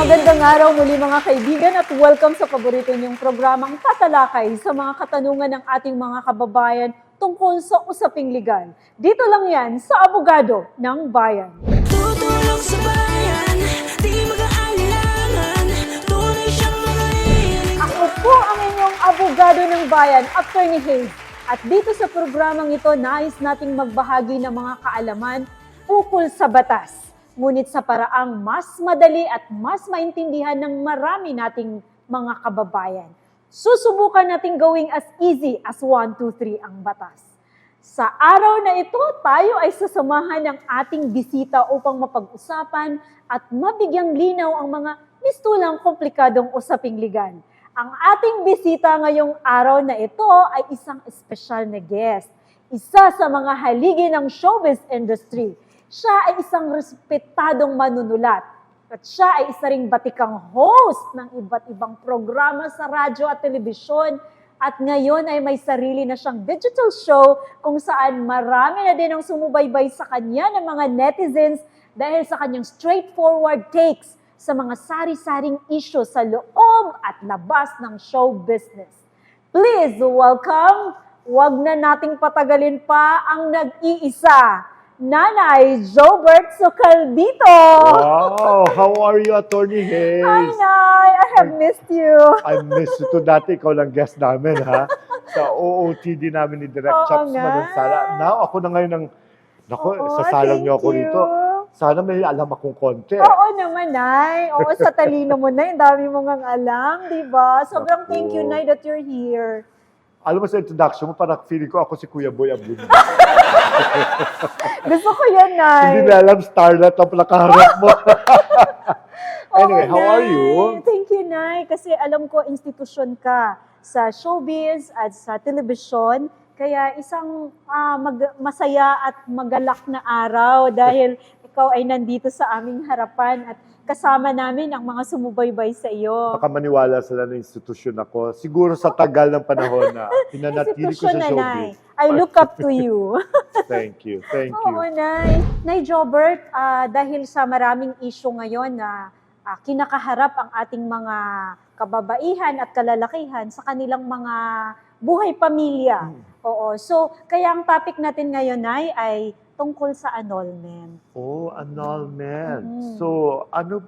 Magandang araw muli mga kaibigan at welcome sa paborito niyong programang tatalakay sa mga katanungan ng ating mga kababayan tungkol sa usaping legal. Dito lang yan sa Abogado ng Bayan. Tutulong sa bayan, di mag-aalilangan, tunay siyang manahimik. Ako po ang inyong Abogado ng Bayan, Attorney Hayes. At dito sa programang ito, nais nating magbahagi ng mga kaalaman ukol sa batas. Ngunit sa paraang mas madali at mas maintindihan ng marami nating mga kababayan. Susubukan nating gawing as easy as 1, 2, 3 ang batas. Sa araw na ito, tayo ay sasamahan ng ating bisita upang mapag-usapan at mabigyang linaw ang mga mistulang komplikadong usaping legal. Ang ating bisita ngayong araw na ito ay isang espesyal na guest. Isa sa mga haligi ng showbiz industry. Siya ay isang respetadong manunulat at siya ay isa ring batikang host ng iba't ibang programa sa radyo at telebisyon at ngayon ay may sarili na siyang digital show kung saan marami na din ang sumubaybay sa kanya ng mga netizens dahil sa kanyang straightforward takes sa mga sari-saring issue sa loob at labas ng show business. Please welcome, wag na nating patagalin pa ang nag-iisa, Nanay Jobert Socaldito. Wow! How are you, Attorney Hayes? Hi, Nay! I have missed you. I missed you to dati. Ikaw lang guest namin, ha? Sa OOTD namin ni Direct Oo Chops nga. Manansala. Now, ako na ngayon ang... Naku, Oo, sasalang niyo ako thank rito. you. Sana may alam akong konti. Oo naman, Nay. Oo, sa talino mo na, yung dami mo ngang alam, di ba? Sobrang Naku. thank you, Nay, that you're here. Alam mo sa introduction mo, parang feeling ko ako si Kuya Boy Abun. Gusto ko yan, Nay. Hindi na alam, starlet ang nakaharap mo. Anyway, Oo, how are Nay. you? Thank you, Nay. Kasi alam ko, institusyon ka sa showbiz at sa telebisyon. Kaya isang masaya at magalak na araw dahil ikaw ay nandito sa aming harapan at kasama namin ang mga sumubaybay sa iyo. Baka maniwala sila na institusyon ako. Siguro sa tagal ng panahon na pinanatili ko sa Institusyon na, Nay. showbiz. I look up to you. Thank you, thank you. Oo, Nay. Nay Jobert, dahil sa maraming issue ngayon na kinakaharap ang ating mga kababaihan at kalalakihan sa kanilang mga buhay pamilya. Oo. So, kaya ang topic natin ngayon, Nay, ay tungkol sa annulment. Oh, annulment. Mhm. So, ano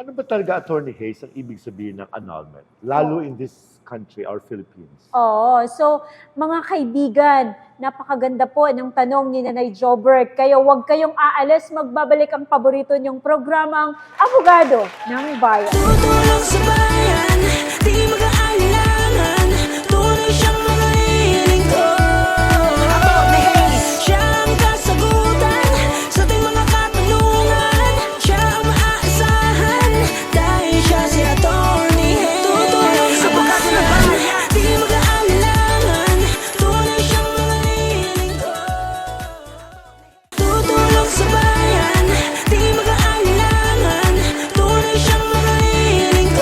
ba talaga, Attorney Hayes, ang ibig sabihin ng annulment? Lalo in this country, our Philippines. Oo. So, mga kaibigan, napakaganda po ng tanong ni Nanay Jobert. Kaya huwag kayong aalis, magbabalik ang paborito niyong programang Abogado ng Bayan. Tutulong sa bayan, di mag-aalilangan, tunay siyang manahimik. Attorney Hayes, siya ang kasagutan sa ating mga katanungan. Siya ang maaasahan dahil siya si Attorney Hayes. Tutulong sa bayan, di mag-aalilangan, tunay siyang manahimik. Tutulong sa bayan, di mag-aalilangan, tunay siyang manahimik.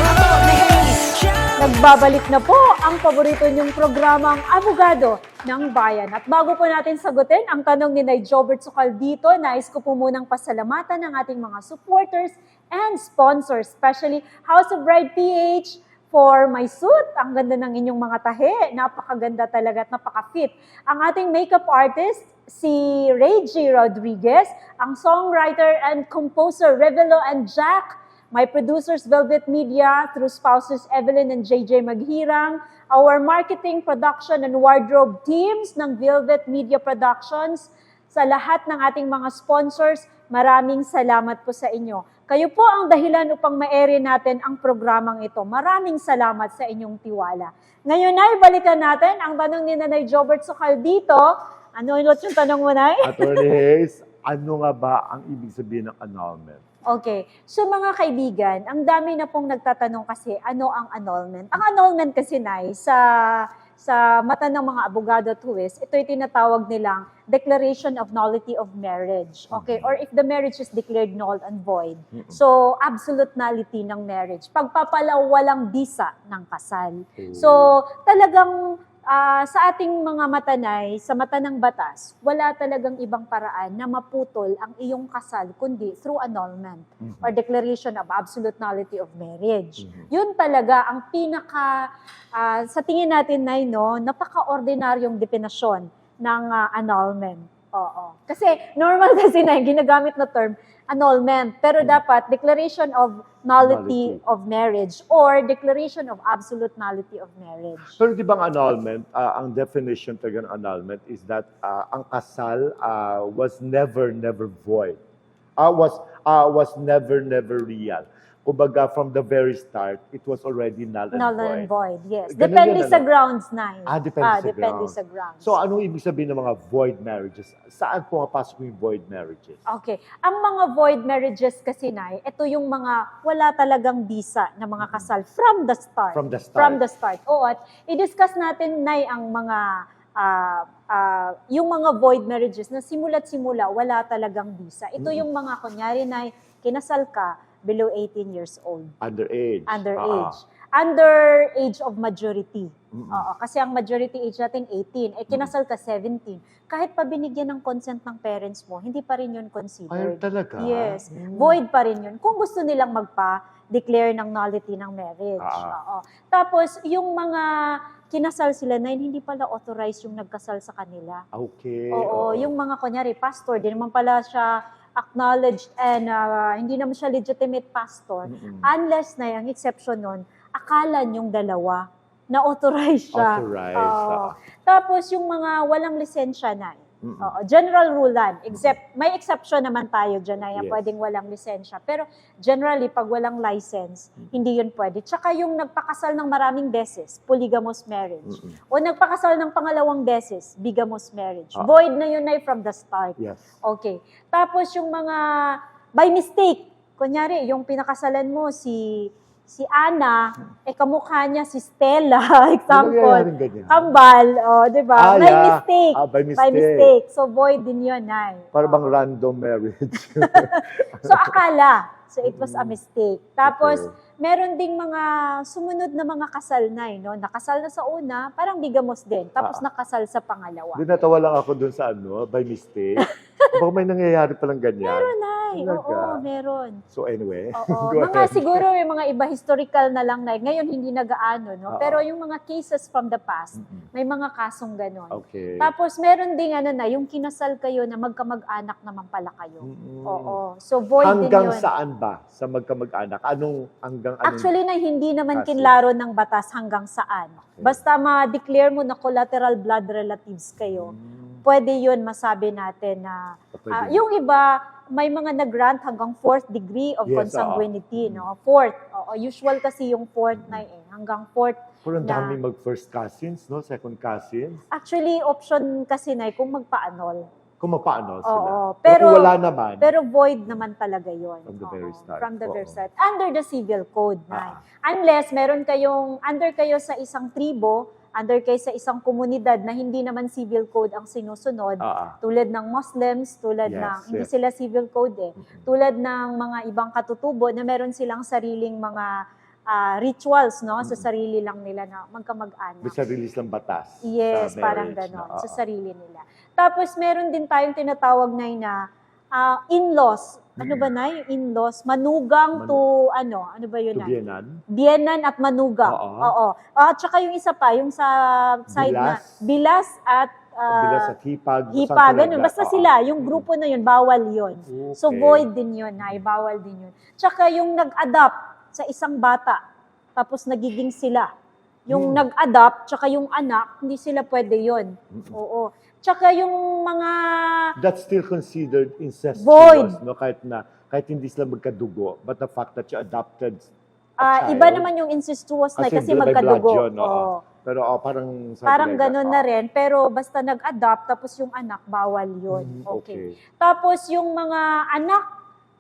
Attorney Hayes, siya Nagbabalik na po ang paborito niyong programang Abogado ng Bayan. At bago po natin sagutin ang tanong ni Nay Jobert Socaldito, nais ko po munang pasalamatan ng ating mga supporters and sponsors, especially House of Bride PH for my suit. Ang ganda ng inyong mga tahe. Napakaganda talaga at napaka-fit. Ang ating makeup artist, si Reggie Rodriguez, ang songwriter and composer Revelo and Jack, my producers Velvet Media through spouses Evelyn and JJ Maghirang, our marketing, production, and wardrobe teams ng Velvet Media Productions, sa lahat ng ating mga sponsors, maraming salamat po sa inyo. Kayo po ang dahilan upang ma-air natin ang programang ito. Maraming salamat sa inyong tiwala. Ngayon ay balikan natin ang tanong ni Nanay Jobert Socaldito. Ano ulit yung tanong mo, Nay? Attorney Hayes, ano nga ba ang ibig sabihin ng annulment? Okay. So mga kaibigan, ang dami na pong nagtatanong kasi ano ang annulment. Ang annulment kasi, Nay, sa mata ng mga abogado at huwes, ito'y tinatawag nilang declaration of nullity of marriage. Okay? Or if the marriage is declared null and void. So, absolute nullity ng marriage. Pagpapalawalang bisa ng kasal. So, talagang sa ating mga matanay, sa mata ng batas, wala talagang ibang paraan na maputol ang iyong kasal kundi through annulment or declaration of absolute nullity of marriage. Yun talaga ang pinaka, sa tingin natin, Nay, no, napaka-ordinaryong definasyon ng annulment. Oo. Kasi normal kasi na ginagamit na term, annulment. Pero dapat declaration of nullity of marriage or declaration of absolute nullity of marriage. Pero di ba ang annulment, ang definition talaga ng annulment is that ang kasal was never void. Was never real. Kumbaga, from the very start, it was already null and Null void. and void, yes. Ganun Depende yan, sa ano? grounds, Nay. Depende sa grounds. So, anong ibig sabihin ng mga void marriages? Saan pumapasok yung void marriages? Okay. Ang mga void marriages kasi, Nay, ito yung mga wala talagang bisa na mga kasal from the start. From the start. From the start. Oo, at i-discuss natin, Nay, ang mga yung mga void marriages na simula't simula, wala talagang bisa. Ito yung mga, kunyari, Nay, kinasal ka, below 18 years old. Underage. Underage. Under age of majority. Oo, kasi ang majority age natin 18. Kinasal ka 17. Kahit pa binigyan ng consent ng parents mo, hindi pa rin yun considered. Ay, talaga? Yes. Void pa rin yun. Kung gusto nilang magpa-declare ng nullity ng marriage. Oo. Tapos, yung mga kinasal sila na hindi pala authorized yung nagkasal sa kanila. Okay. Oo. Yung mga, kunyari, pastor, di naman pala siya acknowledged and hindi naman siya legitimate pastor, unless na yung exception nun, akala yung dalawa na authorized siya. Authorized. Tapos yung mga walang lisensya na, general rule yan, except, may exception naman tayo dyan na pwedeng walang lisensya. Pero generally, pag walang license, hindi yun pwede. Tsaka yung nagpakasal ng maraming beses, polygamous marriage. O nagpakasal ng pangalawang beses, bigamous marriage. Void na yun ay from the start. Yes. Okay. Tapos yung mga, by mistake, kunyari, yung pinakasalan mo si Ana, kamukha niya si Stella, example, kambal, di ba? By mistake. By mistake. So, void din yun, Nay. Para bang random marriage. So, akala. So, it was a mistake. Tapos, meron ding mga sumunod na mga kasal, Nay, no? Nakasal na sa una, parang bigamous din. Tapos, nakasal sa pangalawa. Natawa lang ako dun sa by mistake. Baka may nangyayari palang ganyan. Meron, Nay. Talaga? Oo, meron. So anyway, Oo. go Mga ahead. siguro yung mga iba historical na lang, Nay. Ngayon, hindi na-gaano, no? Pero yung mga cases from the past, may mga kasong ganon. Okay. Tapos, meron ding yung kinasal kayo na magkamag-anak naman pala kayo. Oo. So, void din Hanggang yun. saan ba sa magkamag-anak? Hanggang anong? Actually, na hindi naman Kasi- kinlaro ng batas hanggang saan. Basta ma-declare mo na collateral blood relatives kayo, pwede yun masabi natin na Pwede. yung iba, may mga nag-grant hanggang 4th degree of Yes, consanguinity. No? 4th. Usual kasi yung 4th na hanggang 4th. Pero ang na- daming mag-first cousins, no? Second cousins. Actually, option kasi na kung magpa-annul. Kung mapaano sila. Oo. Pero kung wala naman. Pero void naman talaga yon. From the very start. From the very Oo. start. Under the civil code, Nay. Unless meron under kayo sa isang tribo, under kayo sa isang komunidad na hindi naman civil code ang sinusunod, tulad ng Muslims, tulad ng, hindi sila civil code tulad ng mga ibang katutubo na meron silang sariling mga rituals, no? Sa sarili lang nila na magkamag-anak. May sarili silang batas. Yes, sa parang marriage ganon, na, sa sarili nila. Tapos meron din tayong tinatawag na in-laws. Ano ba na yung in-laws? Manugang to, ano ba yun? To Bienan. Bienan at manugang. Oo. At saka yung isa pa, yung sa side na, Bilas at Bilas at Hipag. Hipag, ganun. Basta sila, yung grupo na yun, bawal yun. Okay. So void din yun, bawal din yun. Tsaka yung nag-adapt sa isang bata, tapos nagiging sila. Yung nag-adapt, tsaka yung anak, hindi sila pwede yun. Oo. Tsaka yung mga... That's still considered incestuous. Void. No? Kahit hindi sila magkadugo. But the fact that you adopted a child. Iba naman yung incestuous na kasi may magkadugo. blood yun, Oo. Pero parang... Parang ganun na rin. Pero basta nag-adopt, tapos yung anak, bawal yun. Okay. Tapos yung mga anak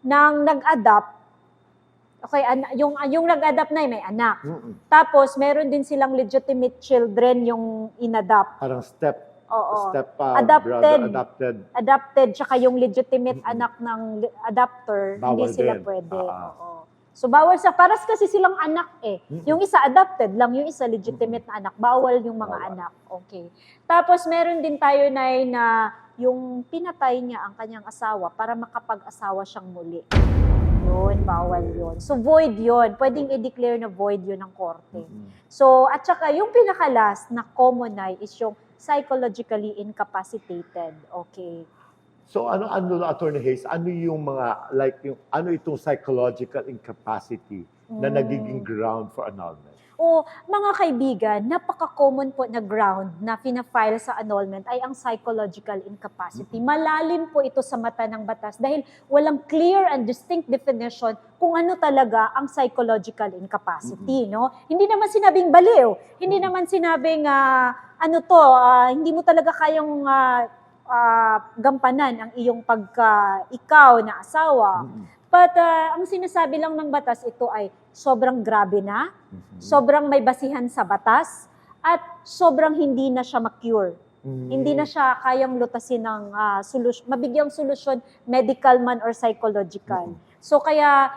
ng nag-adopt, okay, yung nag-adopt na may anak. Tapos meron din silang legitimate children yung in-adopt. Parang step adopted. Adopted. Tsaka yung legitimate anak ng adopter, Bawal hindi sila din. pwede. Oo. So bawal sa paras kasi silang anak eh. Yung isa adopted lang, yung isa legitimate na anak. Bawal yung mga Bawal. anak. Okay. Tapos meron din tayo na yung pinatay niya ang kanyang asawa para makapag-asawa siyang muli. Yun, bawal yun. So void yun. Pwedeng i-declare na void yun ng korte. So, at saka yung pinakalas na common na is yung psychologically incapacitated. Okay. So ano Attorney Hayes, ano yung mga like yung ano itong psychological incapacity na nagiging ground for annulment? O mga kaibigan, napaka-common po na ground na fina-file sa annulment ay ang psychological incapacity. Malalim po ito sa mata ng batas dahil walang clear and distinct definition kung ano talaga ang psychological incapacity, no? Hindi naman sinabing baliw, hindi naman sinabing hindi mo talaga kayang gampanan ang iyong ikaw na asawa. But ang sinasabi lang ng batas, ito ay sobrang grabe na, sobrang may basihan sa batas, at sobrang hindi na siya ma-cure. Hindi na siya kayang lutasin ng mabigyang solusyon, medical man or psychological. So kaya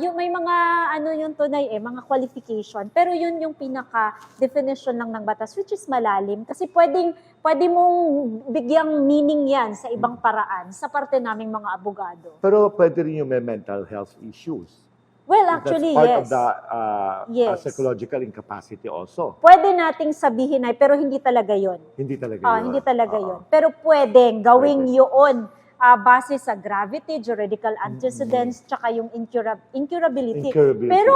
yung may mga yung tunay mga qualification, pero yun yung pinaka definition lang ng batas, which is malalim kasi pwede mong bigyang meaning yan sa ibang paraan sa parte naming mga abogado. Pero pwede rin yung may mental health issues. Well, actually, That's part yes. of the Yes. psychological incapacity also. Pwede nating sabihin pero hindi talaga yun. Hindi talaga yun. Hindi talaga Oo. yun. Pero pwedeng gawing Pwede. yun base sa gravity, juridical antecedents, tsaka yung incurability. Incurability. Pero,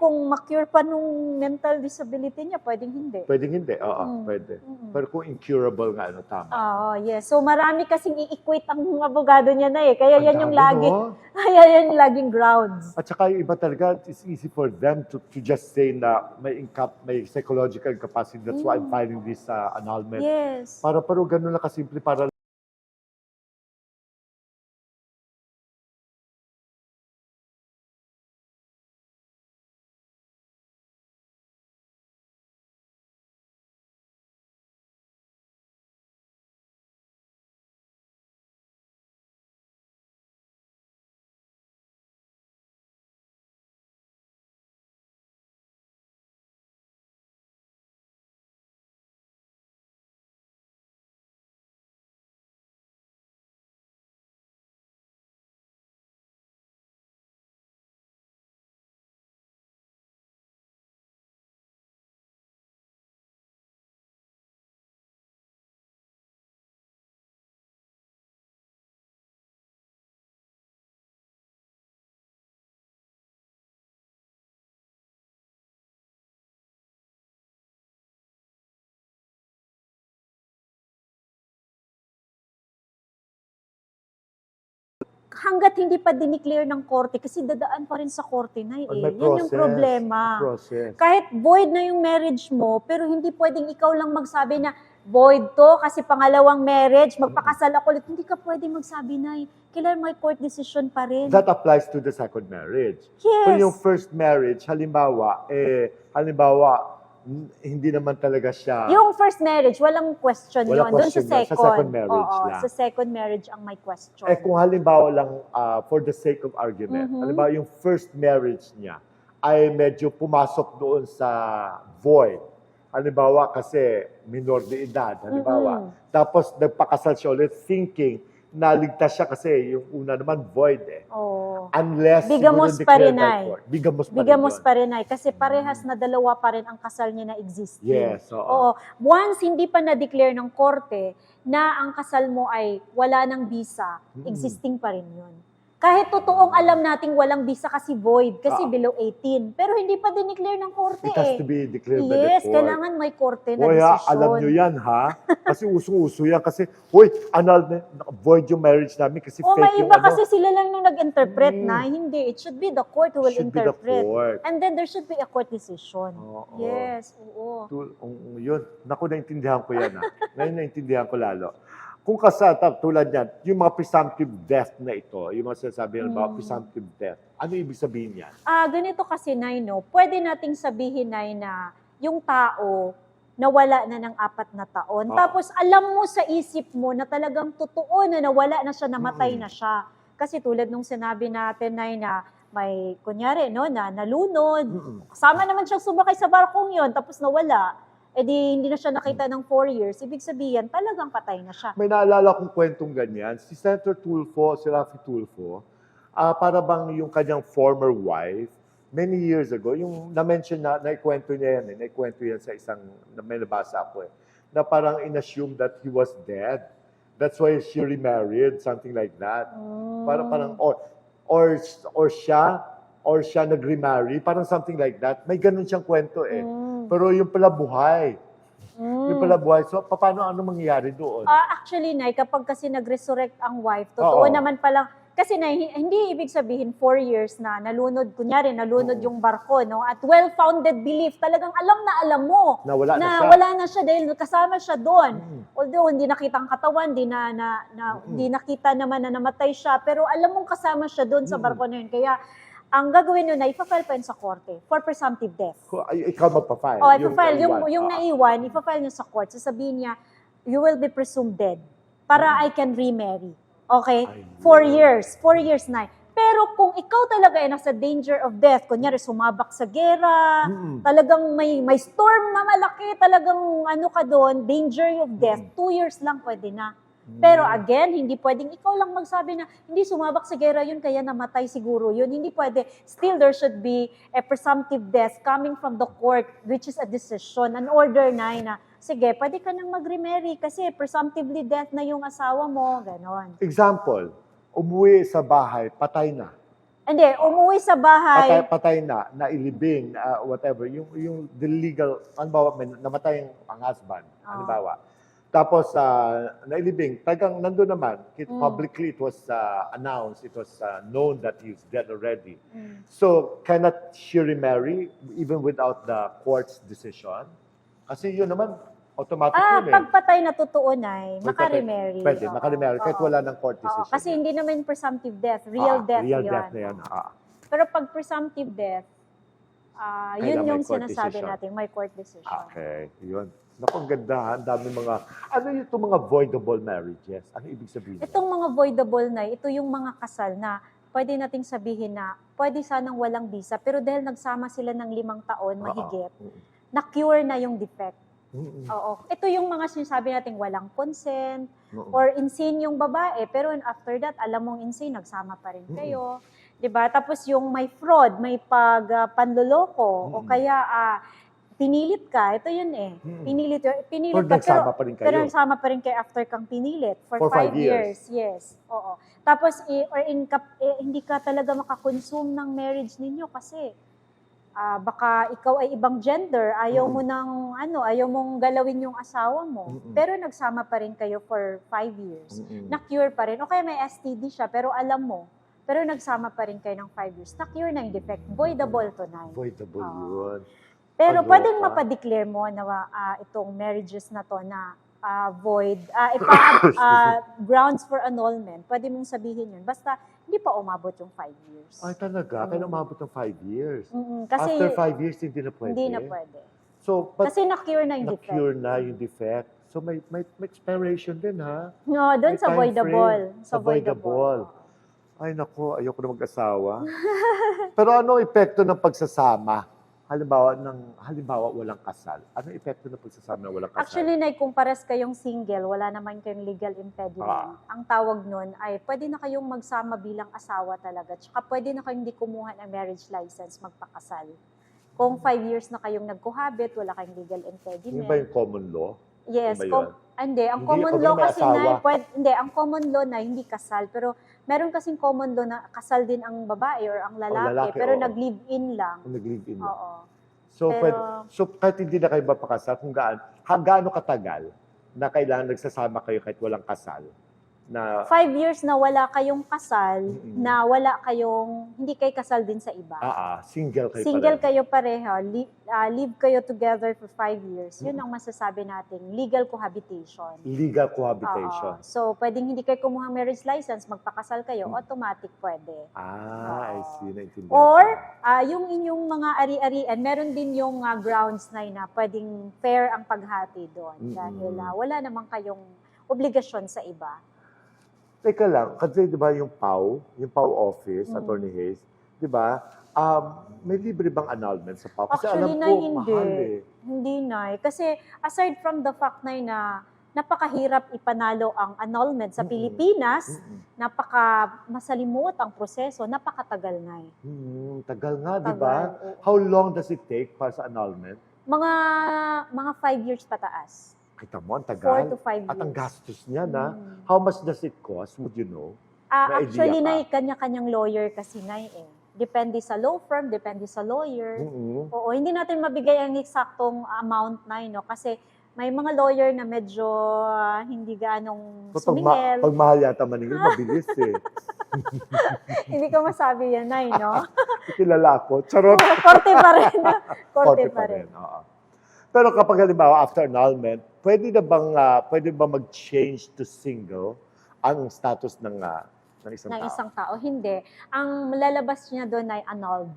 kung ma-cure pa nung mental disability niya, pwedeng hindi. Pwedeng hindi, oo, pwede. Pero kung incurable nga, tama. Yes. So, marami kasing i-equate ang abogado niya na Kaya Ang yan yung dami, lagi, no? kaya yan yung laging grounds. At saka yung iba talaga, it's easy for them to just say na may psychological capacity. That's why I'm filing this annulment. Yes. Pero ganun lang kasimple para Hanggat hindi pa dineclare ng korte, kasi dadaan pa rin sa korte na may Yan yung problema. process. Kahit void na yung marriage mo, pero hindi pwedeng ikaw lang magsabi na void to kasi pangalawang marriage, magpakasal ako ulit. Hindi ka pwedeng magsabi na kailangan may court decision pa rin. That applies to the second marriage. Yes. Kung yung first marriage, halimbawa, hindi naman talaga siya... Yung first marriage, walang question Walang yun. Doon sa question yun. second. Sa second marriage Oo, lang. sa second marriage ang may question. kung halimbawa lang, for the sake of argument, halimbawa yung first marriage niya ay medyo pumasok doon sa void. Halimbawa kasi minor de edad, halimbawa. Tapos nagpakasal siya ulit thinking na ligtas siya kasi yung una naman void Oo. Unless Bigamos siguro pa rin declared by ay. court. Bigamos pa rin Bigamos yun. pa rin kasi parehas na dalawa pa rin ang kasal niya na existing. Yes, oo. Oo. Once hindi pa na-declare ng korte na ang kasal mo ay wala ng visa, existing pa rin yun. Kahit totoong alam nating walang visa kasi void, kasi below 18. Pero hindi pa dineclare ng korte It has to be declared by the Yes, court. kailangan may korte na Hoy, desisyon. alam nyo yan, ha? Kasi usong-uso yan. Kasi, void yung marriage namin kasi O fake may yung iba kasi sila lang nung nag-interpret na, hindi. It should be the court who will Should be the interpret. court. And then there should be a court decision. Oo. Yes, oo. Yun. Naku, naintindihan ko yan, ha? Ngayon naintindihan ko lalo. Kung tulad yan, yung mga presumptive death na ito, yung mga sinasabi about presumptive death, ano ibig sabihin yan? Ganito kasi, Nay, no? Pwede nating sabihin, Nay, na yung tao nawala na ng 4 na taon. Oo. Tapos alam mo sa isip mo na talagang totoo na nawala na siya, namatay na siya. Kasi tulad nung sinabi natin, Nay, na may kunyari, no, na nalunod. Mm-mm. Kasama naman siyang sumakay sa barkong yon tapos nawala. Eh di, hindi na siya nakita ng 4 years. Ibig sabihin, talagang patay na siya. May naalala kong kwentong ganyan. Si Senator Tulfo, si Raffy Tulfo, para bang yung kanyang former wife, many years ago, yung na-mention na, naikwento niya yan, naikwento yan sa isang, may nabasa ako na parang in-assume that he was dead. That's why she remarried, something like that. Parang, or siya nag-remarry, parang something like that. May ganun siyang kwento Pero yung pala buhay. Yung pala buhay. So, paano, ano mangyayari doon? Actually, Nay, kapag kasi nag-resurrect ang wife, totoo Oo. naman palang, kasi Nay, hindi ibig sabihin 4 years na nalunod, kunyari, nalunod yung barko, no? At well-founded belief, talagang alam mo Na wala na siya. wala na siya dahil kasama siya doon. Although, hindi nakita ang katawan, hindi nakita naman na namatay siya, pero alam mong kasama siya doon sa barko na yun. Kaya, ang gagawin nyo na, ipa-file pa yun sa korte for presumptive death. Ikaw magpa-file. Ipa-file. naiwan. Yung naiwan, ipa-file nyo sa court. Sasabihin niya, you will be presumed dead para I can remarry. Okay? Ay, 4 years. 4 years na. Pero kung ikaw talaga ay nasa danger of death, kunyari sumabak sa gera, talagang may storm na malaki, talagang ano ka doon, danger of death, 2 years lang pwede na. Pero again, hindi pwedeng ikaw lang magsabi na hindi sumabak sa gera yun, kaya namatay siguro yun. Hindi pwede. Still, there should be a presumptive death coming from the court, which is a decision, an order na, sige, pwede ka nang mag-remarry kasi presumptively death na yung asawa mo, ganon. Example, umuwi sa bahay, patay na. Hindi, umuwi sa bahay, Patay na, nailibing, whatever. Yung the legal, halimbawa, namatay ang husband, halimbawa. Tapos, nailibing, tagang nandun naman, publicly it was announced, it was known that he's dead already. So, cannot she remarry even without the court's decision? Kasi yun naman, automatic yun pagpatay na totoo na, maka-remarry. Pwede, Oo. maka-remarry, kahit Oo. wala ng court Oo, decision. kasi hindi naman presumptive death, real death real yun. death na yan. Pero pag presumptive death, yun Kailangan yung may court sinasabi decision. natin, may court decision. Okay, yun. Naku, ang ganda, ang dami ano yung itong mga voidable marriages? Ano ibig sabihin? Itong mga voidable na, ito yung mga kasal na pwede nating sabihin na pwede sanang walang visa, pero dahil nagsama sila ng 5 taon, mahigit, na-cure na yung defect. Oo. Ito yung mga sinasabi natin walang consent, or insane yung babae, pero after that, alam mong insane, nagsama pa rin kayo. 'Di ba? Tapos yung may fraud, may panloloko, o kaya pinilit ka, ito yun Pinilit Pero ka, nagsama pa rin kayo. pero nagsama pa rin kayo after kang pinilit for For 5 5 years. Yes. Oo. Tapos, hindi ka talaga makakonsume ng marriage ninyo kasi baka ikaw ay ibang gender, ayaw mo ayaw mong galawin yung asawa mo. Pero nagsama pa rin kayo for 5 years. Na-cure pa rin. O kaya may STD siya, pero alam mo, pero nagsama pa rin kayo ng 5 years. Na-cure na yung defect. Voidable to na. Voidable yun. Pero Pagloka. pwedeng mapadeclare mo na itong marriages na to na void, grounds for annulment, pwede mong sabihin yun. Basta hindi pa umabot yung 5 years. Ay, talaga? Kaya umabot ng 5 years? Kasi After 5 years, hindi na pwede? hindi na pwede. So, Kasi na-cure na yung defect. na-cure na yung defect. So, may expiration din, ha? No, doon May sa time voidable. frame. Sa voidable. Ay, naku, ayoko na mag-asawa. Pero ano ang epekto ng pagsasama? Halimbawa, walang kasal. Ano ang epekto ng pagsasama ng walang kasal? Actually, kung pares kayong single, wala naman kayong legal impediment. Ang tawag nun ay pwede na kayong magsama bilang asawa talaga. Tsaka pwede na kayong hindi kumuha ng marriage license, magpakasal. Kung 5 years na kayong nagcohabit, wala kayong legal impediment. Yun ba yung common law? Yes, Yun ba yun? hindi. Ang Hindi, common pag law may kasi asawa. ang common law na hindi kasal, pero meron kasing common law na kasal din ang babae or ang lalaki, lalaki, pero oo. nag-live-in lang. Nag-live-in lang. Oo. So, Pero- kahit hindi na kayo mapakasal, gaano katagal na kailangan nagsasama kayo kahit walang kasal? Na 5 years na wala kayong kasal, na wala kayong, hindi kayo kasal din sa iba. single kayo Single pa rin. kayo pareho, live kayo together for 5 years. Yun ang masasabi nating legal cohabitation. Legal cohabitation. Oo. So, pwedeng hindi kayo kumuha marriage license, magpakasal kayo, automatic pwede. I see. Naintindihan Or, ko. yung inyong mga ari-arian, meron din yung grounds na pwedeng fair ang paghati doon. Dahil wala naman kayong obligasyon sa iba. Teka lang, kasi di ba yung PAW office, Attorney Hayes, Di ba? May libre bang annulment sa PAO? Kasi Actually, alam na ko, hindi. mahal eh. Hindi, Nay. Kasi aside from the fact na napakahirap ipanalo ang annulment sa Pilipinas, napaka masalimuot ang proseso, napakatagal, Nay. Tagal nga, di Tagal, ba? oo. How long does it take para sa annulment? Mga 5 years pataas. Kita mo, ang tagal. 4 to 5 At ang years. gastos niya na. How much does it cost? Would you know? May Actually, idea Nay, kanya-kanyang lawyer kasi, Nay, eh. Depende sa law firm, depende sa lawyer. Oo, hindi natin mabigay ang eksaktong amount, Nay, no? Kasi may mga lawyer na medyo hindi ganong sumingil. Pag mahal yata maningil, mabilis eh. Hindi ko masabi yan, Nay, no? Kilala ko. Charot. Korte pa rin. Korte pa rin. Oo. Pero kapag halimbawa after annulment, pwede ba mag-change to single ang status ng isang Ng tao? isang tao. Hindi. Ang lalabas niya doon ay annulled.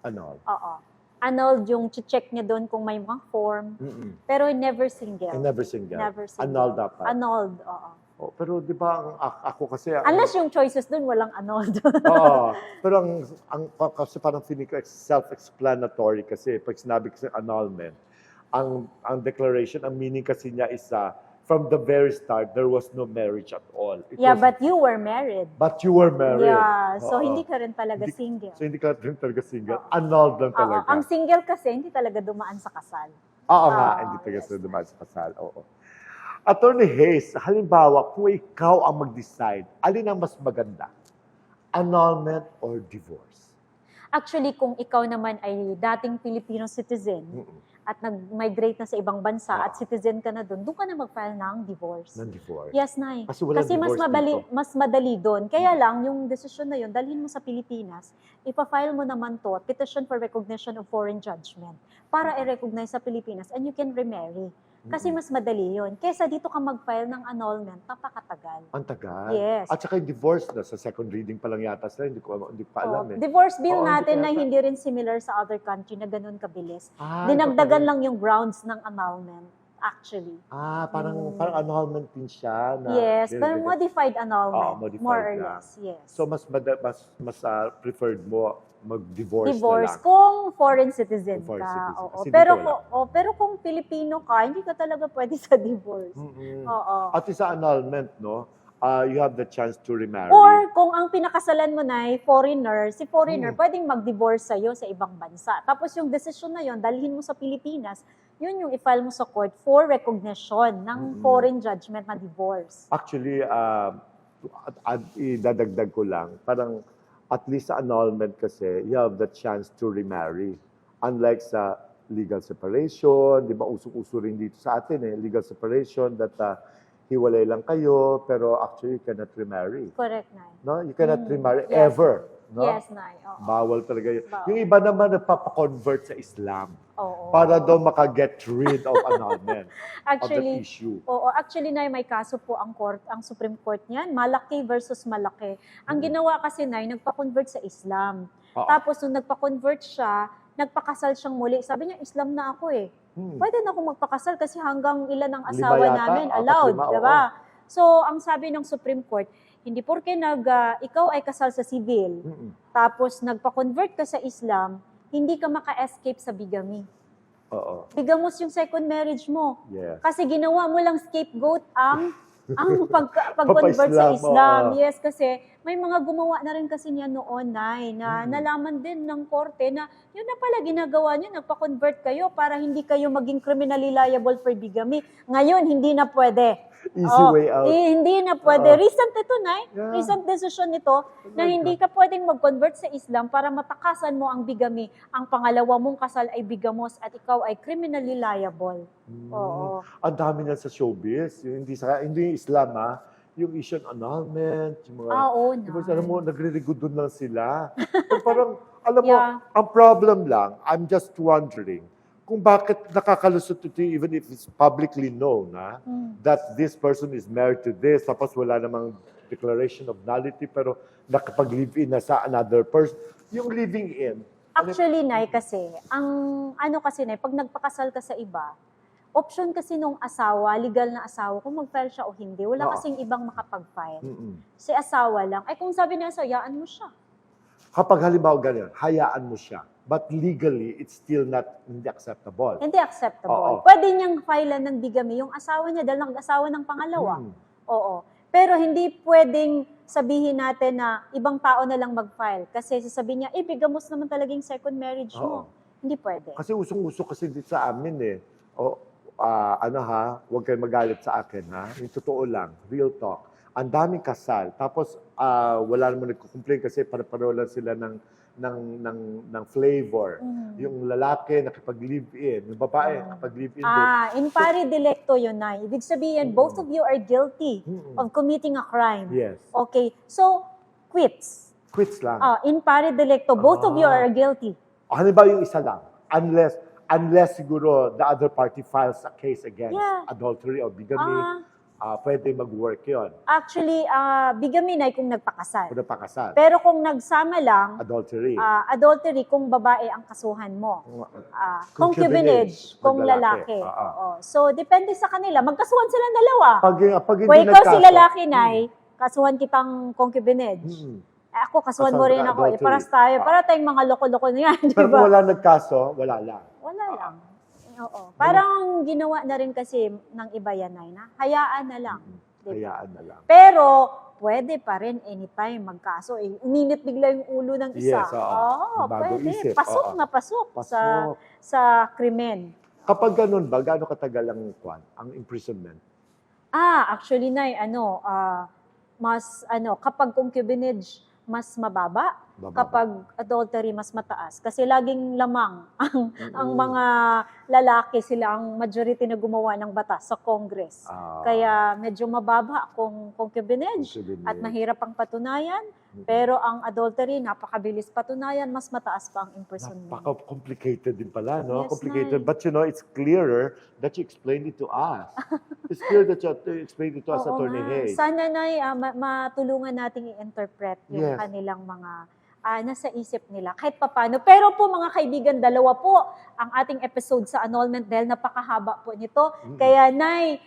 Annul. Oo. Annulled yung check niya doon kung may mga form. Pero never single. Never single. Never single. Annulled dapat. Annulled, oo. Oh, pero di ba ako kasi Unless yung choices doon walang annulled. Oo. Pero kasi parang feeling ko self-explanatory kasi pag sinabi kasi annulment, ang declaration, ang meaning kasi niya is from the very start, there was no marriage at all. But you were married. But you were married. Yeah, so Oo. hindi ka rin talaga single. So hindi ka rin talaga single. Annulled lang Oo, talaga. ang single kasi hindi talaga dumaan sa kasal. Oo nga, hindi talaga sila dumaan sa kasal. Oo. Attorney Hayes, halimbawa, kung ikaw ang mag-decide, alin ang mas maganda? Annulment or divorce? Actually, kung ikaw naman ay dating Filipino citizen at nag-migrate na sa ibang bansa at citizen ka na doon ka na mag-file ng divorce. Ng divorce. Yes, Nay. Kasi walang divorce mas madali doon. Kaya lang, yung desisyon na yun, dalhin mo sa Pilipinas, ipa-file mo naman to, petition for recognition of foreign judgment, para i-recognize sa Pilipinas and you can remarry. Kasi mas madali yun. Kesa dito ka mag-file ng annulment, napakatagal. Ang tagal. Yes. At saka yung divorce na sa second reading pa lang yata sila, hindi ko pa alam eh. Divorce bill Oo, natin na yata. hindi rin similar sa other country na ganun kabilis. Ah, Dinagdagan iba pa rin. lang yung grounds ng annulment, actually. Parang annulment din siya. Na Yes, pero modified annulment, Oo, modified more or na. less. Yes. So mas preferred mo mag-divorce Divorce na lang. kung foreign citizen Kung foreign ka. citizen. Oo. Kasi Pero, dito pero kung Filipino ka, hindi ka talaga pwede sa divorce. Oo. At sa annulment, no, you have the chance to remarry. Or kung ang pinakasalan mo na ay foreigner, si foreigner pwedeng mag-divorce sa'yo sa ibang bansa. Tapos yung desisyon na yon dalhin mo sa Pilipinas, yun yung i-file mo sa court for recognition ng foreign judgment na divorce. Actually, idadagdag ko lang, parang at least sa annulment kasi, you have the chance to remarry. Unlike sa legal separation, di ba, usok-uso rin dito sa atin legal separation that hiwalay lang kayo, pero actually you cannot remarry. Correct, Nay. No? You cannot remarry Yes. ever. No? Yes, Nay. Oo. Bawal talaga yun. Bawal. Yung iba naman nagpapakonvert sa Islam Oo. para daw maka-get rid of annulment of the Actually, issue. oo, actually Nay, may kaso po ang Supreme Court niyan, malaki versus malaki. Ang ginawa kasi Nay, nagpa-convert sa Islam. Oo. Tapos nung nagpa-convert siya, nagpakasal siyang muli. Sabi niya, Islam na ako eh. Pwede na ako magpakasal kasi hanggang ilan ang asawa yata, namin 4, allowed, 5, di ba? So, ang sabi ng Supreme Court, hindi porke ikaw ay kasal sa civil, tapos nagpa-convert ka sa Islam, hindi ka maka-escape sa bigamy. Oo. Bigamos yung second marriage mo. Yes. Kasi ginawa mo lang scapegoat ang pag-convert sa Papa-Islam, Islam. oo. Yes, kasi may mga gumawa na rin kasi niya noon, Nay, na nalaman din ng korte na yun na pala ginagawa niyo, nagpa-convert kayo para hindi kayo maging criminally liable for bigamy. Ngayon, hindi na pwede. Easy way out. Hindi na pwede. Recent ito, Nay. Yeah. Recent decision nito na hindi ka pwedeng mag-convert sa Islam para matakasan mo ang bigamy. Ang pangalawa mong kasal ay bigamos at ikaw ay criminally liable. Oo. Ang dami na sa showbiz. Yung hindi Islam yung issue ng annulment, yung mga... Oo, diba, Nay. alam mo, nagre-regood doon lang sila. So, parang, alam mo, Yeah. ang problem lang, I'm just wondering, kung bakit nakakalusot ito even if it's publicly known that this person is married to this, tapos wala namang declaration of nullity, pero nakapag-live-in na sa another person. Yung living in, Actually, Nay, kasi, Nay, pag nagpakasal ka sa iba, option kasi nung asawa, legal na asawa, kung mag-file siya o hindi. Wala Oo. kasing ibang makapag-file. Si asawa lang. Ay kung sabi niya, hayaan mo siya. Kapag halimbawa ganyan, hayaan mo siya. But legally, it's still not hindi acceptable. Hindi acceptable. Oo. Pwede niyang filean ng bigamy yung asawa niya dahil nag-asawa ng pangalawa. Oo. Pero hindi pwedeng sabihin natin na ibang tao na lang mag-file. Kasi sasabihin niya, bigamos naman talaga yung second marriage mo. Oo. Hindi pwede. Kasi usong-uso kasi dito sa amin eh. Huwag kayo magalit sa akin ha. Yung totoo lang, real talk. Ang daming kasal. Tapos wala naman nagko-complain kasi pare-pareho lang sila ng flavor. Yung lalaki nakipag-live-in, yung babae nakipag-live-in din. In pari delicto yun na. Ibig sabihin, both of you are guilty of committing a crime. Yes. Okay, so quits. Quits lang. In pari delicto, both of you are guilty. Halimbawa yung isa lang. Unless siguro the other party files a case against adultery or bigamy, pwede mag-work yun. Actually, bigamy na kung nagpakasal. Kung napakasal. Pero kung nagsama lang, Adultery. adultery kung babae ang kasuhan mo. Concubinage kung lalaki. Oo. So, depende sa kanila. Magkasuhan silang dalawa. Pag hindi Kung ikaw si nagkaso, lalaki, Nay, kasuhan kitang concubinage. Ako, kasuhan mo rin ako. Adultery. Paras tayo. Para tayong mga loko-loko na yan. Pero kung Diba? wala nagkaso, wala lang. Wala lang. Oo. Parang ginawa na rin kasi ng iba yan, Nay, na hayaan na lang. Diba? Hayaan na lang. Pero, pwede pa rin anytime magkaso. Uminit bigla yung ulo ng isa. Yes, oo. Bago Pwede. isip, Pasok oo. na pasok, Pasok. sa krimen. Kapag ganun ba, gaano katagal ang imprisonment? Actually, Nay, kapag concubinage, mas mababa. Kapag adultery, mas mataas. Kasi laging lamang ang mga lalaki, sila ang majority na gumawa ng batas sa Congress. Kaya medyo mababa kung concubinage at mahirap ang patunayan. Pero ang adultery, napakabilis patunayan, mas mataas pa ang imprisonment. Napaka-complicated din pala, no? Yes, Complicated. Nay. But it's clearer that you explained it to us. It's clear that you explained it to us, Oo Attorney nga. Hayes. Sana, Nay, matulungan nating i-interpret yung Yes. kanilang mga nasa isip nila, kahit papano. Pero po mga kaibigan, dalawa po ang ating episode sa annulment dahil napakahaba po nito. Kaya Nay,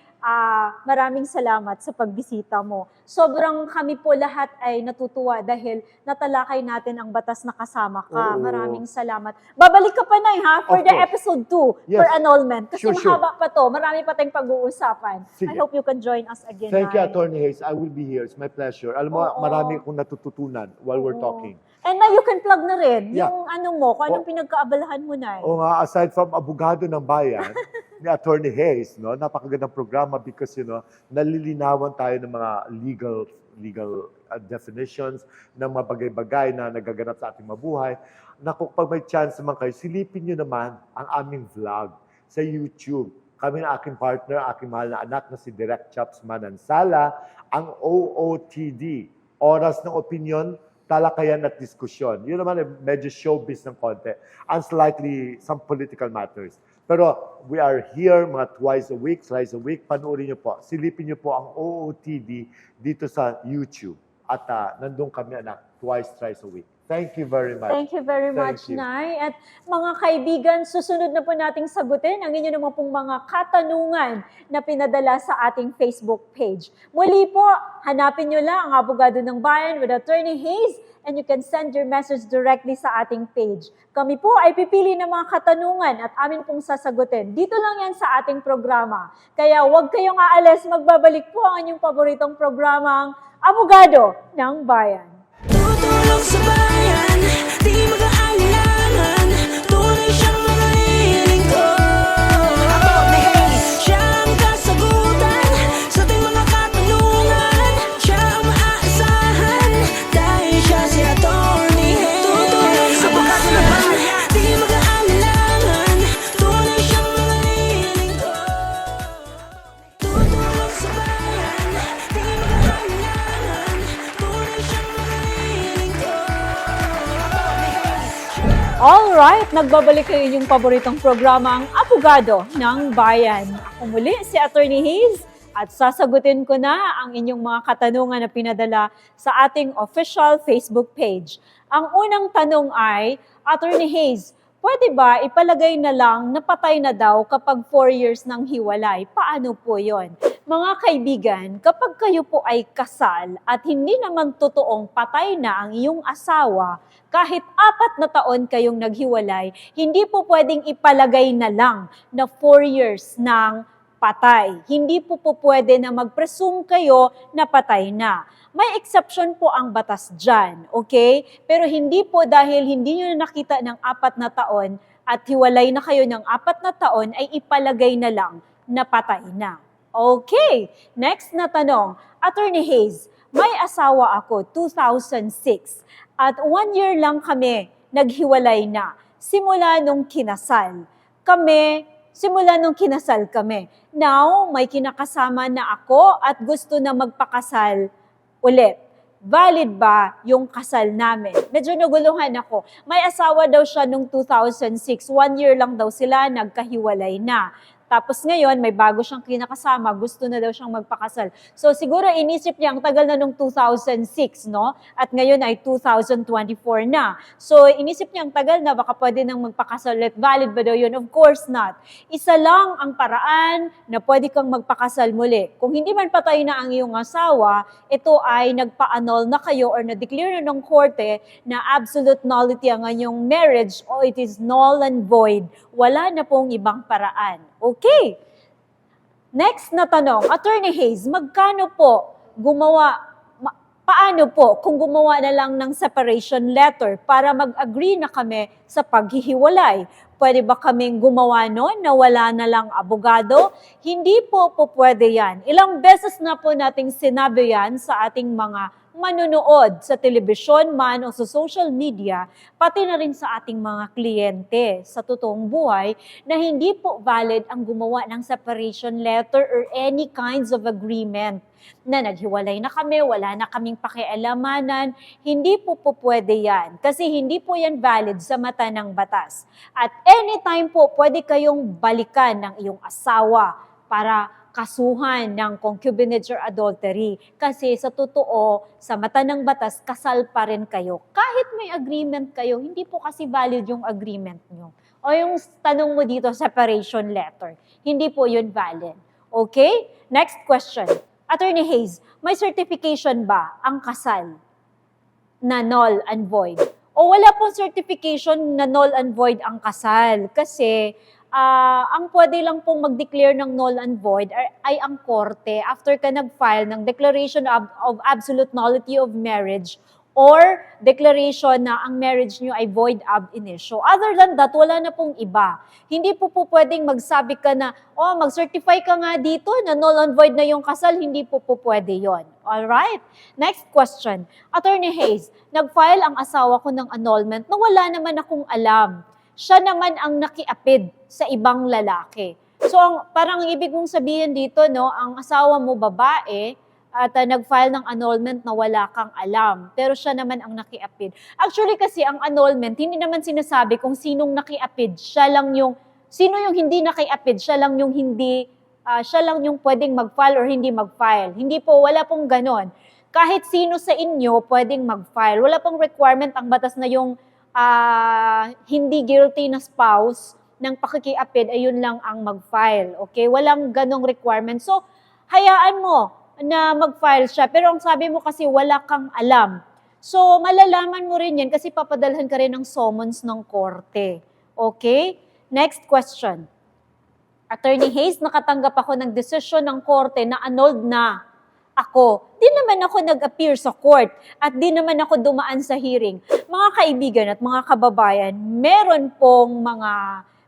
maraming salamat sa pagbisita mo. Sobrang kami po lahat ay natutuwa dahil natalakay natin ang batas na kasama ka. Oo. Maraming salamat. Babalik ka pa, Nay, ha? For Of the course. episode 2, Yes. for annulment. Kasi Sure. mahaba pa to. Marami pa tayong pag-uusapan. Sige. I hope you can join us again, Thank you, Nay. Attorney Hayes. I will be here. It's my pleasure. Alam mo, Oo. marami akong natututunan while we're Oo. talking. And now you can plug na rin Yeah. yung kung anong pinagkaabalahan mo, Nay. O nga, aside from Abogado ng Bayan, ni Attorney Hayes, no, napakagandang programa because, nalilinawan tayo ng mga legal definitions ng mga bagay-bagay na nagaganap sa ating mabuhay. Naku, pag may chance naman kayo, silipin nyo naman ang aming vlog sa YouTube. Kami na aking partner, aking mahal na anak na si Direk Chaps Manansala, ang OOTD, Oras ng Opinion, Talakayan at Diskusyon. Yun naman, medyo showbiz ng konti. And slightly some political matters. Pero we are here mga thrice a week. Panoorin nyo po. Silipin nyo po ang OOTD dito sa YouTube. At nandun kami, anak, thrice a week. Thank you very much. Thank you very Thank much, you. Nay. At mga kaibigan, susunod na po nating sagutin ang inyo naman pong mga katanungan na pinadala sa ating Facebook page. Muli po, hanapin nyo lang ang Abogado ng Bayan with Attorney Hayes and you can send your message directly sa ating page. Kami po ay pipili ng mga katanungan at amin pong sasagutin. Dito lang yan sa ating programa. Kaya huwag kayong aalis, magbabalik po ang inyong paboritong programang Abogado ng Bayan. Tutulong sa bayan, di mag-aalinlangan. Tunay siyang mga lingkod. Atty. Hayes, siya ang kasagutan sa ating mga katanungan. Siya ang maaasahan dahil siya si Atty. Hayes. Tutulong sa bayan, di mag-aalinlangan. Tunay siyang mga lingkod. Tutulong sa bayan, di mag-aalinlangan. Tunay siyang mga lingkod. Alright, nagbabalik kayo inyong paboritong programa, ang Abogado ng Bayan. Ako muli si Attorney Hayes at sasagutin ko na ang inyong mga katanungan na pinadala sa ating official Facebook page. Ang unang tanong ay, Attorney Hayes, pwede ba ipalagay na lang na patay na daw kapag 4 years nang hiwalay? Paano po yon? Mga kaibigan, kapag kayo po ay kasal at hindi naman totoong patay na ang iyong asawa, kahit 4 na taon kayong naghiwalay, hindi po pwedeng ipalagay na lang na 4 years ng patay. Hindi po pwede na mag-presume kayo na patay na. May exception po ang batas dyan, okay? Pero hindi po dahil hindi nyo na nakita ng 4 na taon at hiwalay na kayo ng 4 na taon ay ipalagay na lang na patay na. Okay, next na tanong. Attorney Hayes, may asawa ako 2006 at 1 year lang kami naghiwalay na simula nung kinasal kami. Now, may kinakasama na ako at gusto na magpakasal ulit. Valid ba yung kasal namin? Medyo naguluhan ako. May asawa daw siya nung 2006. 1 year lang daw sila, nagkahiwalay na. Tapos ngayon, may bago siyang kinakasama, gusto na daw siyang magpakasal. So siguro inisip niya, ang tagal na nung 2006, no? At ngayon ay 2024 na. So inisip niya, ang tagal na, baka pwede nang magpakasal ulit. Valid ba daw yun? Of course not. Isa lang ang paraan na pwede kang magpakasal muli. Kung hindi man patay na ang iyong asawa, ito ay nagpa-annul na kayo or na-declare na ng korte na absolute nullity ang inyong marriage o it is null and void. Wala na pong ibang paraan. Okay. Next na tanong, Attorney Hayes, paano po kung gumawa na lang ng separation letter para mag-agree na kami sa paghihiwalay? Pwede ba kaming gumawa noon na wala na lang abogado? Hindi po pwede yan. Ilang beses na po nating sinabi yan sa ating mga manonood sa telebisyon man o sa social media, pati na rin sa ating mga kliyente sa totoong buhay na hindi po valid ang gumawa ng separation letter or any kinds of agreement na naghiwalay na kami, wala na kaming pakialamanan, hindi po pwede yan. Kasi hindi po yan valid sa mata ng batas. At anytime po, pwede kayong balikan ng iyong asawa para kasuhan ng concubinage or adultery. Kasi sa totoo, sa mata ng batas, kasal pa rin kayo. Kahit may agreement kayo, hindi po kasi valid yung agreement nyo. O yung tanong mo dito, separation letter. Hindi po yun valid. Okay? Next question. Attorney Hayes, may certification ba ang kasal na null and void? O wala pong certification na null and void ang kasal? Kasi ang pwede lang pong mag-declare ng null and void ay ang korte after ka nag-file ng declaration of absolute nullity of marriage or declaration na ang marriage nyo ay void ab initio. Other than that, wala na pong iba. Hindi po pwedeng magsabi ka na, mag-certify ka nga dito na null and void na yung kasal, hindi po pwede yon. Alright? Next question. Attorney Hayes, nag-file ang asawa ko ng annulment na wala naman akong alam. Siya naman ang nakiapid sa ibang lalaki. So, parang ibig mong sabihin dito, no, ang asawa mo babae at nag-file ng annulment na wala kang alam. Pero siya naman ang nakiapid. Actually kasi ang annulment, hindi naman sinasabi kung sinong nakiapid. Sino yung hindi nakiapid, siya lang yung pwedeng mag-file or hindi mag-file. Hindi po, wala pong ganon. Kahit sino sa inyo pwedeng mag-file. Wala pong requirement ang batas na yung hindi guilty na spouse ng pakikiapid, ayun lang ang mag-file. Okay? Walang ganong requirement. So, hayaan mo na mag-file siya. Pero ang sabi mo kasi wala kang alam. So, malalaman mo rin yan kasi papadalhan ka rin ng summons ng korte. Okay? Next question. Attorney Hayes, nakatanggap ako ng desisyon ng korte na annulled na ako. Di naman ako nag-appear sa court at di naman ako dumaan sa hearing. Mga kaibigan at mga kababayan, meron pong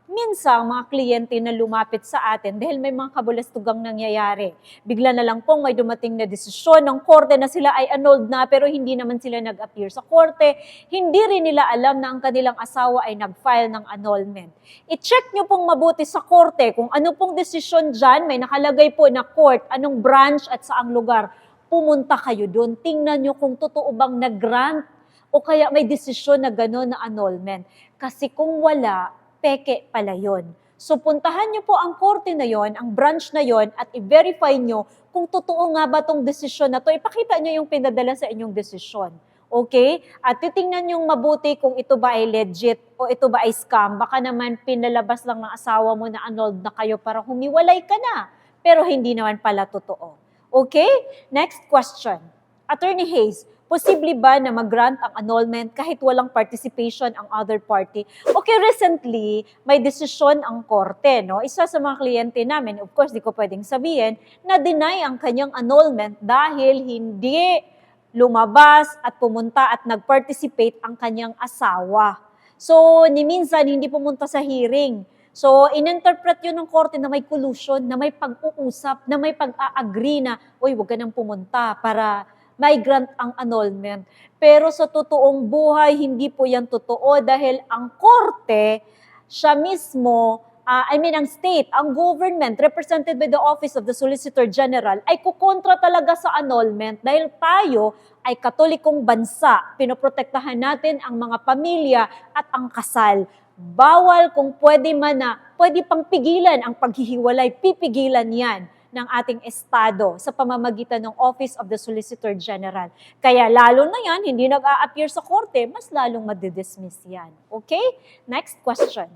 minsan mga kliyente na lumapit sa atin dahil may mga kabulastugang nangyayari. Bigla na lang pong may dumating na desisyon ng korte na sila ay annulled na pero hindi naman sila nag-appear sa korte. Hindi rin nila alam na ang kanilang asawa ay nag-file ng annulment. I-check nyo pong mabuti sa korte kung ano pong desisyon dyan. May nakalagay po na court, anong branch at saang lugar. Pumunta kayo doon. Tingnan nyo kung totoo bang nag-grant o kaya may desisyon na gano'n na annulment. Kasi kung wala, peke pala yun. So puntahan nyo po ang korte na yon, ang branch na yon, at i-verify nyo kung totoo nga ba tong desisyon na to. Ipakita nyo yung pinadala sa inyong desisyon. Okay? At titingnan nyo mabuti kung ito ba ay legit o ito ba ay scam. Baka naman pinalabas lang ng asawa mo na annulled na kayo para humiwalay ka na. pero hindi naman pala totoo. Okay? Next question. Attorney Hayes, posible ba na mag-grant ang annulment kahit walang participation ang other party? Okay, recently, may desisyon ang korte, no? Isa sa mga kliyente namin, of course, di ko pwedeng sabihin, na deny ang kanyang annulment dahil hindi lumabas at pumunta at nag-participate ang kanyang asawa. So, ni minsan, hindi pumunta sa hearing. So, in-interpret yun ng korte na may collusion, na may pag-uusap, na may pag-a-agree na, uy, huwag ka nang pumunta para may grant ang annulment. Pero sa totoong buhay, hindi po yan totoo dahil ang korte, siya mismo, ang state, ang government, represented by the Office of the Solicitor General, ay kukontra talaga sa annulment dahil tayo ay katolikong bansa. Pinoprotektahan natin ang mga pamilya at ang kasal. Bawal kung pwede man na, pwede pang pigilan ang paghihiwalay, pipigilan yan ng ating Estado sa pamamagitan ng Office of the Solicitor General. Kaya lalo na yan, hindi nag-a-appear sa korte, mas lalong madidismiss yan. Okay? Next question.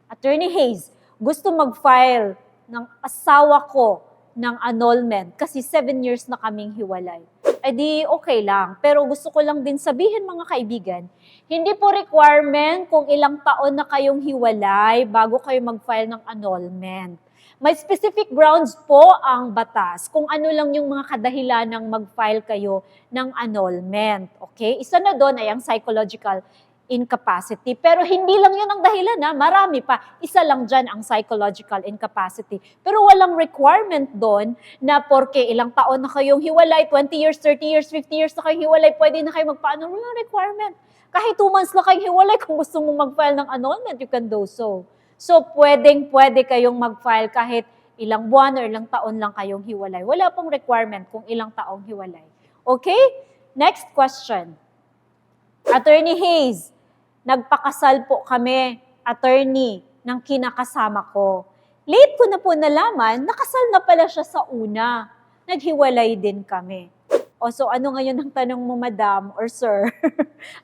Attorney Hayes, gusto mag-file ng asawa ko ng annulment kasi 7 years na kaming hiwalay. Eh di okay lang. Pero gusto ko lang din sabihin mga kaibigan, hindi po requirement kung ilang taon na kayong hiwalay bago kayo mag-file ng annulment. May specific grounds po ang batas kung ano lang yung mga kadahilan ng mag-file kayo ng annulment. Okay? Isa na doon ay ang psychological incapacity. Pero hindi lang yun ang dahilan, marami pa. Isa lang dyan ang psychological incapacity. Pero walang requirement doon na porke ilang taon na kayong hiwalay, 20 years, 30 years, 50 years na kayong hiwalay, pwede na kayo magpa-annul. Walang requirement. Kahit 2 months na kayong hiwalay, kung gusto mong mag-file ng annulment, you can do so. So, pwede kayong mag-file kahit ilang buwan or ilang taon lang kayong hiwalay. Wala pong requirement kung ilang taong hiwalay. Okay? Next question. Attorney Hayes, nagpakasal po kami, attorney, ng kinakasama ko. Late ko na po nalaman, nakasal na pala siya sa una. Naghiwalay din kami. O so ano ngayon ang tanong mo, madam or sir?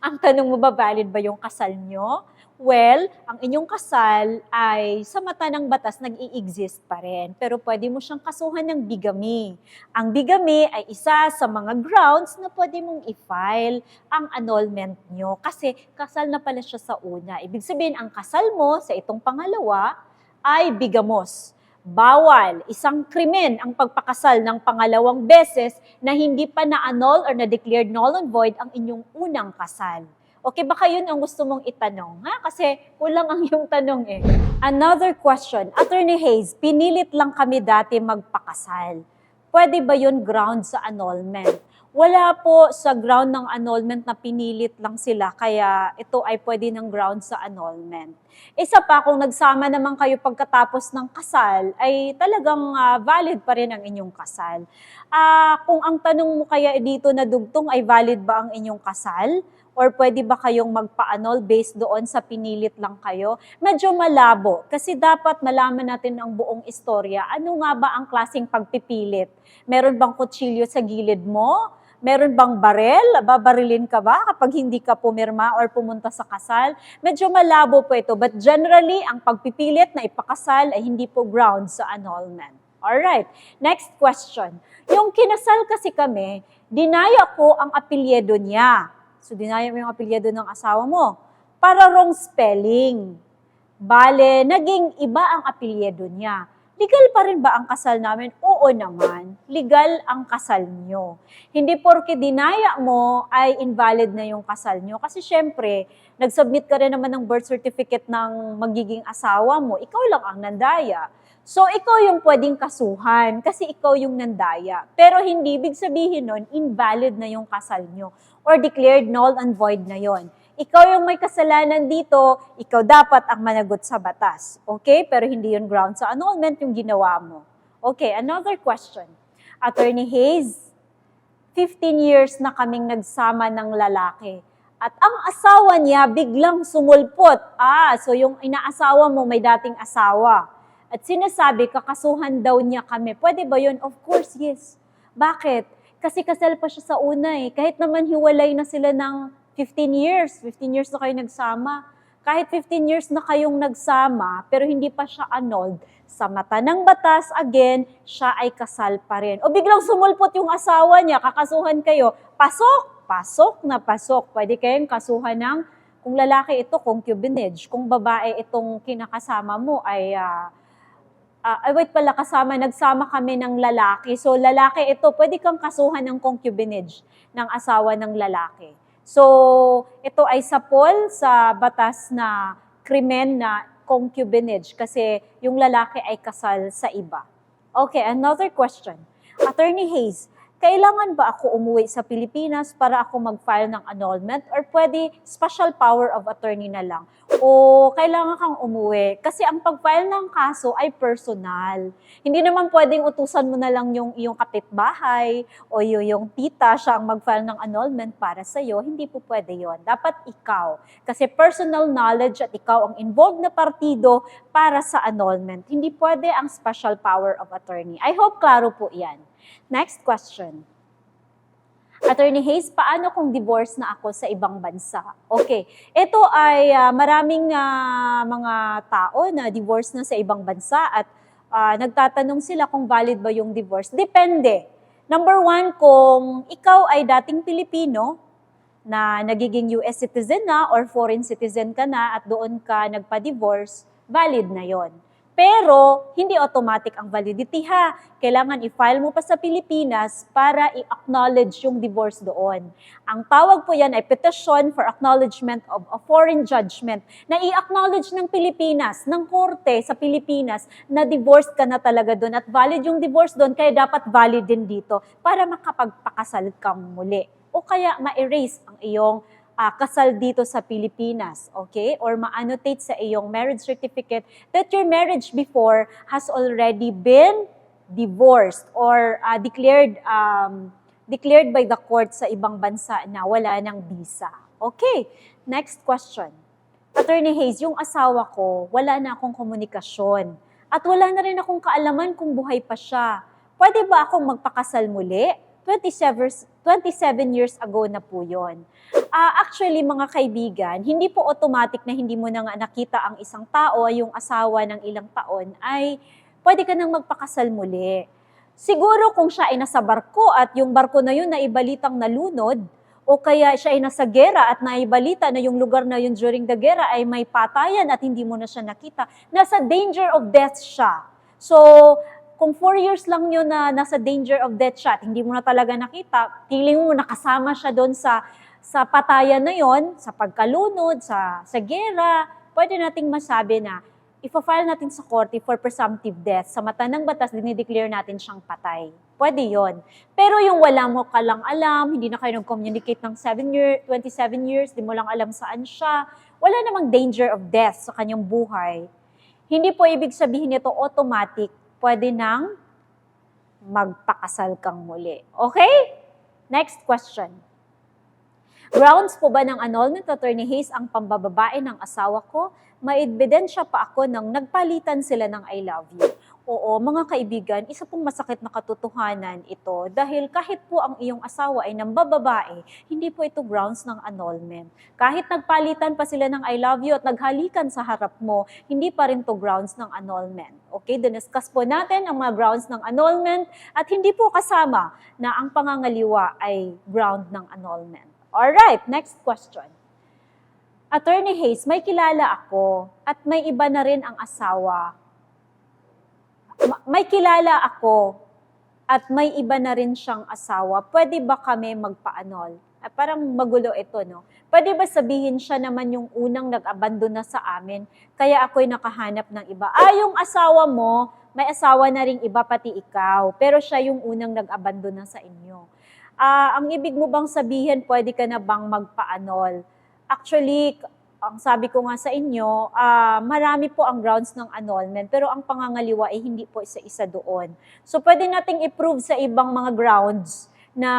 Ang tanong mo ba, valid ba yung kasal nyo? Well, ang inyong kasal ay sa mata ng batas nag-i-exist pa rin. Pero pwede mo siyang kasuhan ng bigamy. Ang bigamy ay isa sa mga grounds na pwede mong i-file ang annulment nyo. Kasi kasal na pala siya sa una. Ibig sabihin, ang kasal mo sa itong pangalawa ay bigamos. Bawal, isang krimen ang pagpakasal ng pangalawang beses na hindi pa na-annul or na-declared null and void ang inyong unang kasal. Okay, baka yun ang gusto mong itanong, ha? Kasi kulang ang iyong tanong eh. Another question. Attorney Hayes, pinilit lang kami dati magpakasal. Pwede ba yun ground sa annulment? Wala po sa ground ng annulment na pinilit lang sila, kaya ito ay pwede ng ground sa annulment. Isa pa, kung nagsama naman kayo pagkatapos ng kasal, ay talagang valid pa rin ang inyong kasal. Kung ang tanong mo kaya dito na dugtong ay valid ba ang inyong kasal? Or pwede ba kayong magpa-annul based doon sa pinilit lang kayo? Medyo malabo kasi dapat malaman natin ang buong istorya. Ano nga ba ang klaseng pagpipilit? Meron bang kutsilyo sa gilid mo? Meron bang barel? Babarilin ka ba kapag hindi ka pumirma or pumunta sa kasal? Medyo malabo po ito. But generally, ang pagpipilit na ipakasal ay hindi po ground sa annulment. Alright, next question. Yung kinasal kasi kami, dinaya ko ang apelyido niya. So, dinaya mo yung apelyido ng asawa mo. Para wrong spelling. Bale, naging iba ang apelyido niya. Legal pa rin ba ang kasal namin? Oo naman. Legal ang kasal nyo. Hindi porke dinaya mo ay invalid na yung kasal nyo. Kasi syempre, nag-submit ka rin naman ng birth certificate ng magiging asawa mo. Ikaw lang ang nandaya. So, ikaw yung pwedeng kasuhan kasi ikaw yung nandaya. Pero hindi ibig sabihin nun, invalid na yung kasal nyo or declared null and void na yon. Ikaw yung may kasalanan dito, ikaw dapat ang managot sa batas. Okay? Pero hindi yun ground sa annulment yung ginawa mo. Okay, another question. Attorney Hayes, 15 years na kaming nagsama ng lalaki. At ang asawa niya biglang sumulpot. So yung inaasawa mo may dating asawa. At sinasabi, kakasuhan daw niya kami. Pwede ba yun? Of course, yes. Bakit? Kasi kasal pa siya sa una eh. Kahit naman hiwalay na sila ng 15 years na kayo nagsama, Kahit 15 years na kayong nagsama, pero hindi pa siya annulled, sa mata ng batas, again, siya ay kasal pa rin. O biglang sumulpot yung asawa niya, kakasuhan kayo, pasok, pasok na pasok. Pwede kayong kasuhan ng, kung lalaki ito, concubinage. Kung babae itong kinakasama mo ay, nagsama kami ng lalaki. So, lalaki ito, pwede kang kasuhan ng concubinage ng asawa ng lalaki. So, ito ay sapol sa batas na krimen na concubinage kasi yung lalaki ay kasal sa iba. Okay, another question. Attorney Hayes, kailangan ba ako umuwi sa Pilipinas para ako mag-file ng annulment or pwede special power of attorney na lang? O kailangan kang umuwi? Kasi ang pag-file ng kaso ay personal. Hindi naman pwedeng utusan mo na lang yung iyong kapitbahay o yung tita siya ang mag-file ng annulment para sa'yo. Hindi po pwede yon. Dapat ikaw. Kasi personal knowledge at ikaw ang involved na partido para sa annulment. Hindi pwede ang special power of attorney. I hope klaro po yan. Next question. Attorney Hayes, paano kung divorce na ako sa ibang bansa? Okay, ito ay maraming mga tao na divorce na sa ibang bansa at nagtatanong sila kung valid ba yung divorce. Depende. Number one, kung ikaw ay dating Pilipino na nagiging US citizen na or foreign citizen ka na at doon ka nagpa-divorce, valid na yon. Pero, hindi automatic ang validity ha. Kailangan i-file mo pa sa Pilipinas para i-acknowledge yung divorce doon. Ang tawag po yan ay Petition for Acknowledgement of a Foreign Judgment na i-acknowledge ng Pilipinas, ng korte sa Pilipinas na divorced ka na talaga doon at valid yung divorce doon kaya dapat valid din dito para makapagpakasal ka muli. O kaya ma-erase ang iyong kasal dito sa Pilipinas, okay? Or ma-annotate sa iyong marriage certificate that your marriage before has already been divorced or declared by the court sa ibang bansa na wala ng visa. Okay, next question. Attorney Hayes, yung asawa ko, wala na akong komunikasyon at wala na rin akong kaalaman kung buhay pa siya. Pwede ba akong magpakasal muli? 27 years ago na po yun. Actually, mga kaibigan, hindi po automatic na hindi mo na nga nakita ang isang tao, yung asawa ng ilang taon, ay pwede ka nang magpakasal muli. Siguro kung siya ay nasa barko at yung barko na yun na ibalitang nalunod, o kaya siya ay nasa gera at naibalita na yung lugar na yun during the gera ay may patayan at hindi mo na siya nakita, nasa danger of death siya. So, kung 4 years lang yun na nasa danger of death siya at hindi mo na talaga nakita, feeling mo nakasama siya doon sa patayan na yon, sa pagkalunod, sa gera, pwede nating masabi na ipa-file natin sa korte for presumptive death. Sa mata ng batas, dinideclare natin siyang patay. Pwede yon. Pero yung wala mo ka lang alam, hindi na kayo nag-communicate ng 27 years, di mo lang alam saan siya, wala namang danger of death sa kanyang buhay. Hindi po ibig sabihin nito automatic, pwede nang magpakasal kang muli. Okay? Next question. Grounds po ba ng annulment, Attorney Hayes, ang pambababae ng asawa ko? May ebidensya pa ako nang nagpalitan sila ng I love you. Oo, mga kaibigan, isa pong masakit na katotohanan ito dahil kahit po ang iyong asawa ay nambababae, hindi po ito grounds ng annulment. Kahit nagpalitan pa sila ng I love you at naghalikan sa harap mo, hindi pa rin to grounds ng annulment. Okay, diniscuss po natin ang mga grounds ng annulment at hindi po kasama na ang pangangaliwa ay ground ng annulment. Alright, next question. Attorney Hayes, may kilala ako at may iba na rin ang asawa. May kilala ako at may iba na rin siyang asawa. Pwede ba kami magpa-annul? Parang magulo ito, no? Pwede ba sabihin siya naman yung unang nag-abandon na sa amin, kaya ako'y nakahanap ng iba? Yung asawa mo, may asawa na ring iba pati ikaw, pero siya yung unang nag-abandon na sa inyo. Ang ibig mo bang sabihin, pwede ka na bang magpa-annul? Actually, ang sabi ko nga sa inyo, marami po ang grounds ng annulment, pero ang pangangaliwa ay hindi po isa-isa doon. So, pwede nating i-prove sa ibang mga grounds na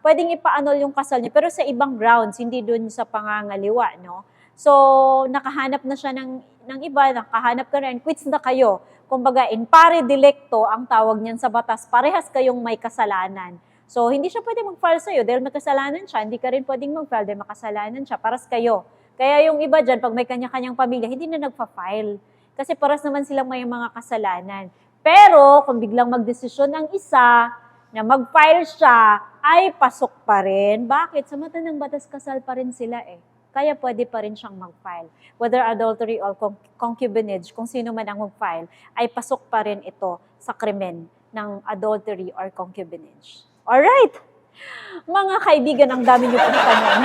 pwedeng ipa-annul yung kasal niyo, pero sa ibang grounds, hindi doon sa pangangaliwa, no? So, nakahanap na siya ng iba, nakahanap ka rin, quits na kayo. Kumbaga, in pare delicto, ang tawag niyan sa batas, parehas kayong may kasalanan. So, hindi siya pwede mag-file sa'yo dahil may kasalanan siya, hindi ka rin pwedeng mag-file dahil makasalanan siya, paras kayo. Kaya yung iba dyan, pag may kanya-kanyang pamilya, hindi na nagpa-file. Kasi paras naman silang may mga kasalanan. Pero kung biglang magdesisyon ang isa na mag-file siya, ay pasok pa rin. Bakit? Sa mata ng batas, kasal pa rin sila eh. Kaya pwede pa rin siyang mag-file. Whether adultery or concubinage, kung sino man ang mag-file, ay pasok pa rin ito sa krimen ng adultery or concubinage. Alright! Mga kaibigan, ang dami niyo pong tanong.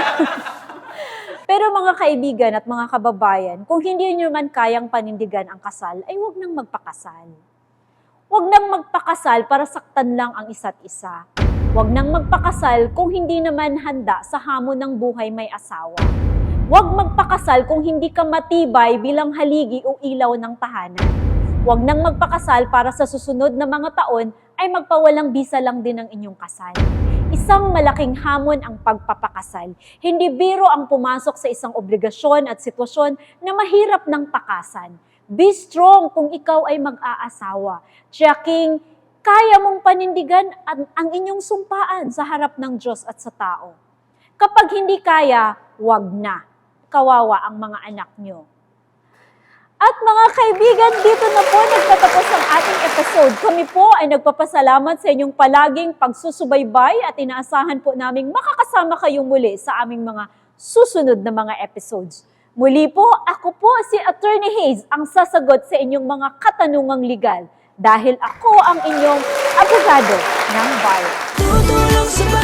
Pero mga kaibigan at mga kababayan, kung hindi niyo man kayang panindigan ang kasal, ay huwag nang magpakasal. Huwag nang magpakasal para saktan lang ang isa't isa. Huwag nang magpakasal kung hindi naman handa sa hamon ng buhay may asawa. Huwag magpakasal kung hindi ka matibay bilang haligi o ilaw ng tahanan. Huwag nang magpakasal para sa susunod na mga taon ay magpawalang bisa lang din ang inyong kasal. Isang malaking hamon ang pagpapakasal. Hindi biro ang pumasok sa isang obligasyon at sitwasyon na mahirap ng takasan. Be strong kung ikaw ay mag-aasawa. Tiyaking kaya mong panindigan ang inyong sumpaan sa harap ng Diyos at sa tao. Kapag hindi kaya, wag na. Kawawa ang mga anak nyo. At mga kaibigan, dito na po nagtatapos ang ating episode. Kami po ay nagpapasalamat sa inyong palaging pagsusubaybay at inaasahan po naming makakasama kayong muli sa aming mga susunod na mga episodes. Muli po, ako po si Attorney Hayes ang sasagot sa inyong mga katanungang legal dahil ako ang inyong abogado ng bayan. Tutulong sa